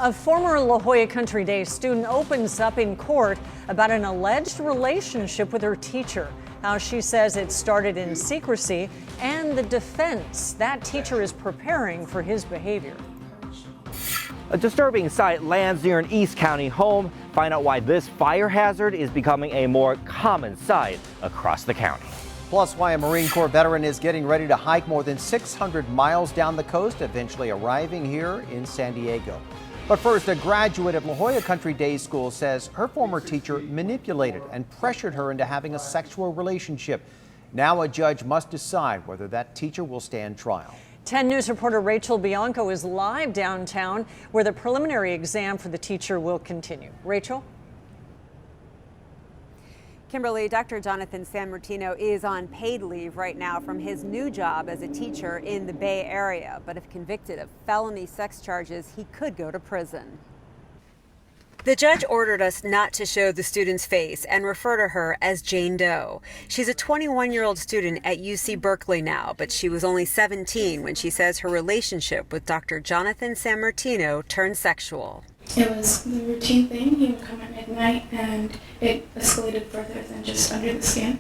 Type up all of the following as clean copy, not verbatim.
A former La Jolla Country Day student opens up in court about an alleged relationship with her teacher. How she says it started in secrecy and the defense that teacher is preparing for his behavior. A disturbing sight lands near an East County home. Find out why this fire hazard is becoming a more common sight across the county. Plus, why a Marine Corps veteran is getting ready to hike more than 600 miles down the coast, eventually arriving here in San Diego. But first, a graduate of La Jolla Country Day School says her former teacher manipulated and pressured her into having a sexual relationship. Now a judge must decide whether that teacher will stand trial. 10 News reporter Rachel Bianco is live downtown where the preliminary exam for the teacher will continue. Rachel? Kimberly, Dr. Jonathan Sammartino is on paid leave right now from his new job as a teacher in the Bay Area. But if convicted of felony sex charges, he could go to prison. The judge ordered us not to show the student's face and refer to her as Jane Doe. She's a 21-year-old student at UC Berkeley now, but she was only 17 when she says her relationship with Dr. Jonathan Sammartino turned sexual. It was the routine thing. He would come at midnight, and it escalated further than just under the skin.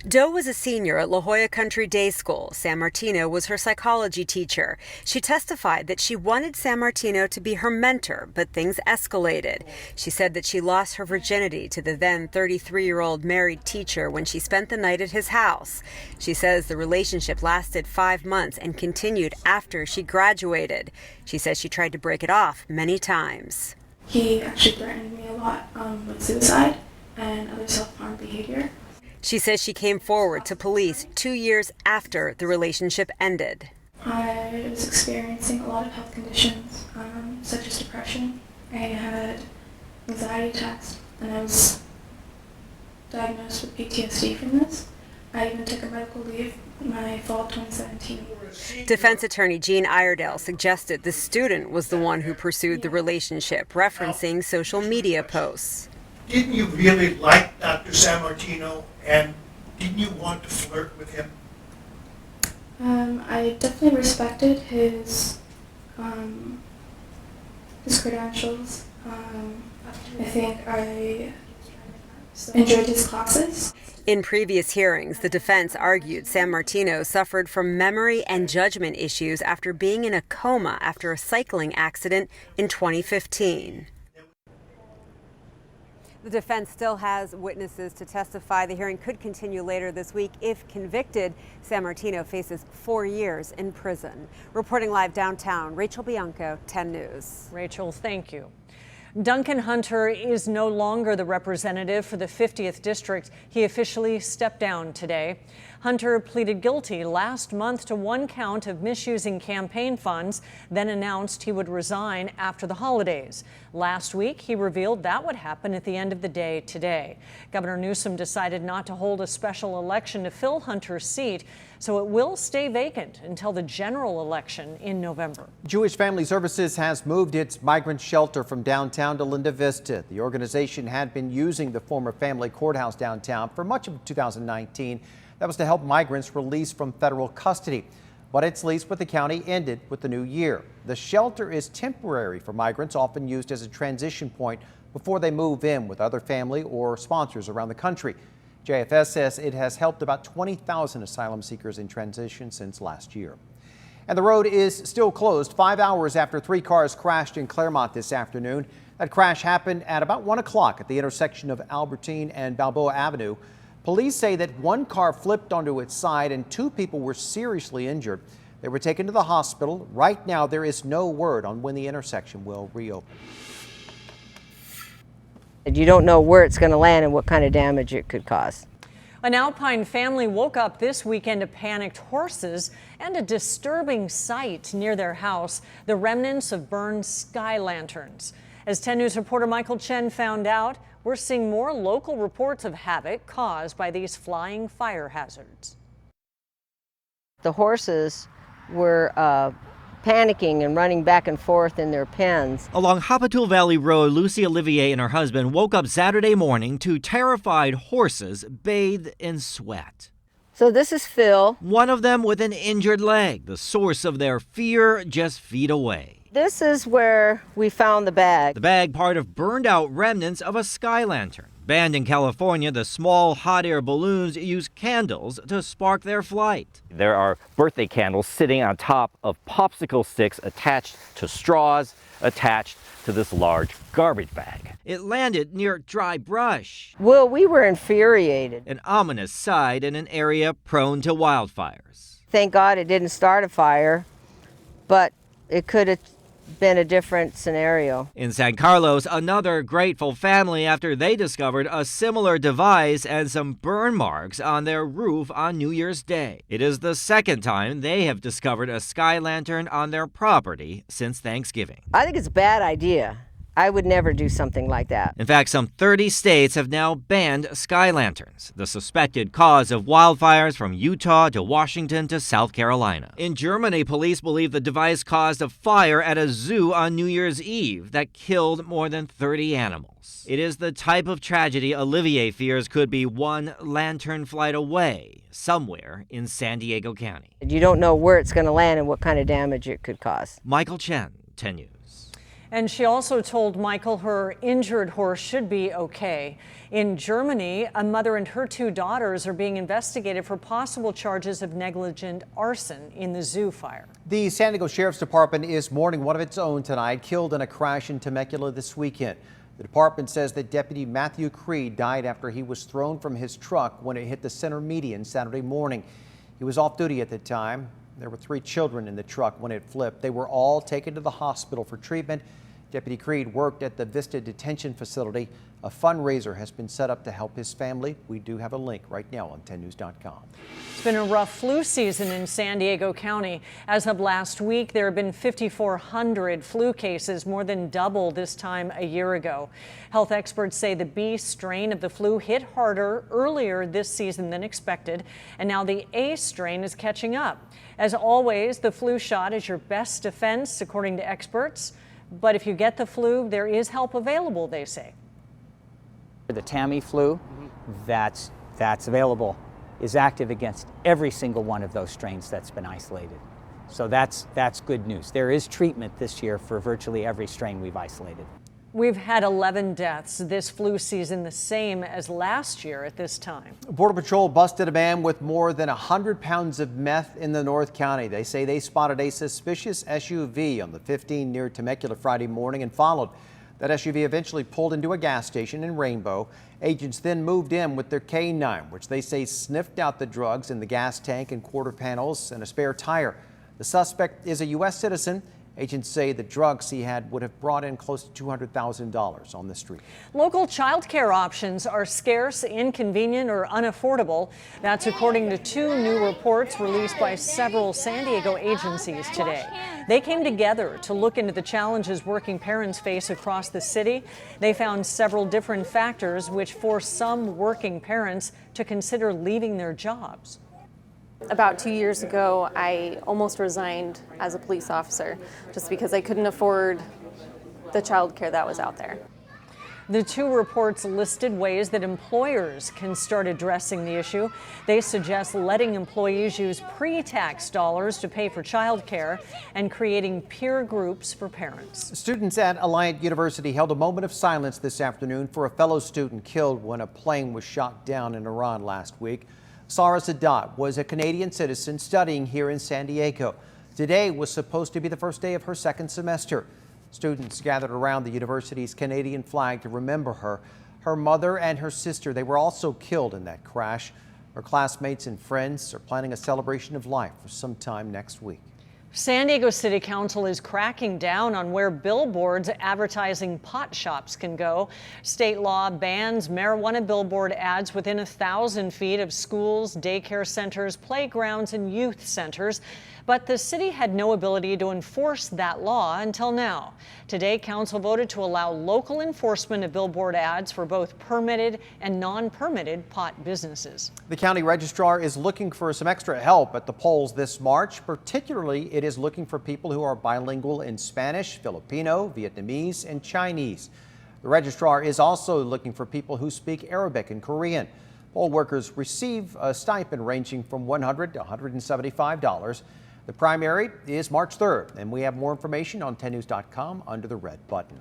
Doe was a senior at La Jolla Country Day School. Sammartino was her psychology teacher. She testified that she wanted Sammartino to be her mentor, but things escalated. She said that she lost her virginity to the then 33-year-old married teacher when she spent the night at his house. She says the relationship lasted 5 months and continued after she graduated. She says she tried to break it off many times. He actually threatened me a lot with suicide and other self-harm behavior. She says she came forward to police 2 years after the relationship ended. I was experiencing a lot of health conditions, such as depression. I had anxiety attacks, and I was diagnosed with PTSD from this. I even took a medical leave in my fall 2017. Defense attorney Jean Iredale suggested the student was the one who pursued the relationship, referencing social media posts. Didn't you really like Dr. Sammartino, and didn't you want to flirt with him? I definitely respected his credentials. I think I enjoyed his classes. In previous hearings, the defense argued Sammartino suffered from memory and judgment issues after being in a coma after a cycling accident in 2015. The defense still has witnesses to testify. The hearing could continue later this week. If convicted, Sammartino faces 4 years in prison. Reporting live downtown, Rachel Bianco, 10 News. Rachel, thank you. Duncan Hunter is no longer the representative for the 50th District. He officially stepped down today. Hunter pleaded guilty last month to 1 count of misusing campaign funds, then announced he would resign after the holidays. Last week, he revealed that would happen at the end of the day today. Governor Newsom decided not to hold a special election to fill Hunter's seat, so it will stay vacant until the general election in November. Jewish Family Services has moved its migrant shelter from downtown to Linda Vista. The organization had been using the former family courthouse downtown for much of 2019. That was to help migrants released from federal custody. But its lease with the county ended with the new year. The shelter is temporary for migrants, often used as a transition point before they move in with other family or sponsors around the country. JFS says it has helped about 20,000 asylum seekers in transition since last year. And the road is still closed 5 hours after 3 cars crashed in Claremont this afternoon. That crash happened at about 1 o'clock at the intersection of Albertine and Balboa Avenue. Police say that 1 car flipped onto its side and 2 people were seriously injured. They were taken to the hospital. Right now, there is no word on when the intersection will reopen. You don't know where it's going to land and what kind of damage it could cause. An Alpine family woke up this weekend to panicked horses and a disturbing sight near their house, the remnants of burned sky lanterns. As 10 News reporter Michael Chen found out, we're seeing more local reports of havoc caused by these flying fire hazards. The horses were panicking and running back and forth in their pens. Along Hapatul Valley Road, Lucy Olivier and her husband woke up Saturday morning to terrified horses bathed in sweat. So this is Phil. One of them with an injured leg, the source of their fear just feet away. This is where we found the bag. The bag, part of burned out remnants of a sky lantern. Banned in California, the small hot air balloons use candles to spark their flight. There are birthday candles sitting on top of popsicle sticks attached to straws, attached to this large garbage bag. It landed near dry brush. Well, we were infuriated. An ominous sight in an area prone to wildfires. Thank God it didn't start a fire, but it could have been a different scenario. In San Carlos, another grateful family after they discovered a similar device and some burn marks on their roof on New Year's Day. It is the second time they have discovered a sky lantern on their property since Thanksgiving. I think it's a bad idea. I would never do something like that. In fact, some 30 states have now banned sky lanterns, the suspected cause of wildfires from Utah to Washington to South Carolina. In Germany, police believe the device caused a fire at a zoo on New Year's Eve that killed more than 30 animals. It is the type of tragedy Olivier fears could be one lantern flight away, somewhere in San Diego County. You don't know where it's going to land and what kind of damage it could cause. Michael Chen, 10 News. And she also told Michael her injured horse should be okay. In Germany, a mother and her 2 daughters are being investigated for possible charges of negligent arson in the zoo fire. The San Diego Sheriff's Department is mourning one of its own tonight, killed in a crash in Temecula this weekend. The department says that Deputy Matthew Creed died after he was thrown from his truck when it hit the center median Saturday morning. He was off duty at the time. There were 3 children in the truck when it flipped. They were all taken to the hospital for treatment. Deputy Creed worked at the Vista Detention Facility. A fundraiser has been set up to help his family. We do have a link right now on 10news.com. It's been a rough flu season in San Diego County. As of last week, there have been 5,400 flu cases, more than double this time a year ago. Health experts say the B strain of the flu hit harder earlier this season than expected, and now the A strain is catching up. As always, the flu shot is your best defense, according to experts. But if you get the flu, there is help available, they say. The Tamiflu that's available is active against every single one of those strains that's been isolated. So that's good news. There is treatment this year for virtually every strain we've isolated. We've had 11 deaths this flu season, the same as last year at this time. Border Patrol busted a man with more than 100 pounds of meth in the North County. They say they spotted a suspicious SUV on the 15 near Temecula Friday morning and followed. That SUV eventually pulled into a gas station in Rainbow. Agents then moved in with their K9, which they say sniffed out the drugs in the gas tank and quarter panels and a spare tire. The suspect is a U.S. citizen. Agents say the drugs he had would have brought in close to $200,000 on the street. Local child care options are scarce, inconvenient, or unaffordable. That's according to 2 new reports released by several San Diego agencies today. They came together to look into the challenges working parents face across the city. They found several different factors which force some working parents to consider leaving their jobs. About 2 years ago, I almost resigned as a police officer just because I couldn't afford the child care that was out there. The 2 reports listed ways that employers can start addressing the issue. They suggest letting employees use pre-tax dollars to pay for child care and creating peer groups for parents. Students at Alliant University held a moment of silence this afternoon for a fellow student killed when a plane was shot down in Iran last week. Sarah Sadat was a Canadian citizen studying here in San Diego. Today was supposed to be the first day of her second semester. Students gathered around the university's Canadian flag to remember her. Her mother and her sister, they were also killed in that crash. Her classmates and friends are planning a celebration of life for some time next week. San Diego City Council is cracking down on where billboards advertising pot shops can go. State law bans marijuana billboard ads within 1,000 feet of schools, daycare centers, playgrounds, and youth centers. But the city had no ability to enforce that law until now. Today, council voted to allow local enforcement of billboard ads for both permitted and non-permitted pot businesses. The county registrar is looking for some extra help at the polls this March. Particularly, it is looking for people who are bilingual in Spanish, Filipino, Vietnamese, and Chinese. The registrar is also looking for people who speak Arabic and Korean. Poll workers receive a stipend ranging from $100 to $175. The primary is March 3rd, and we have more information on 10news.com under the red button.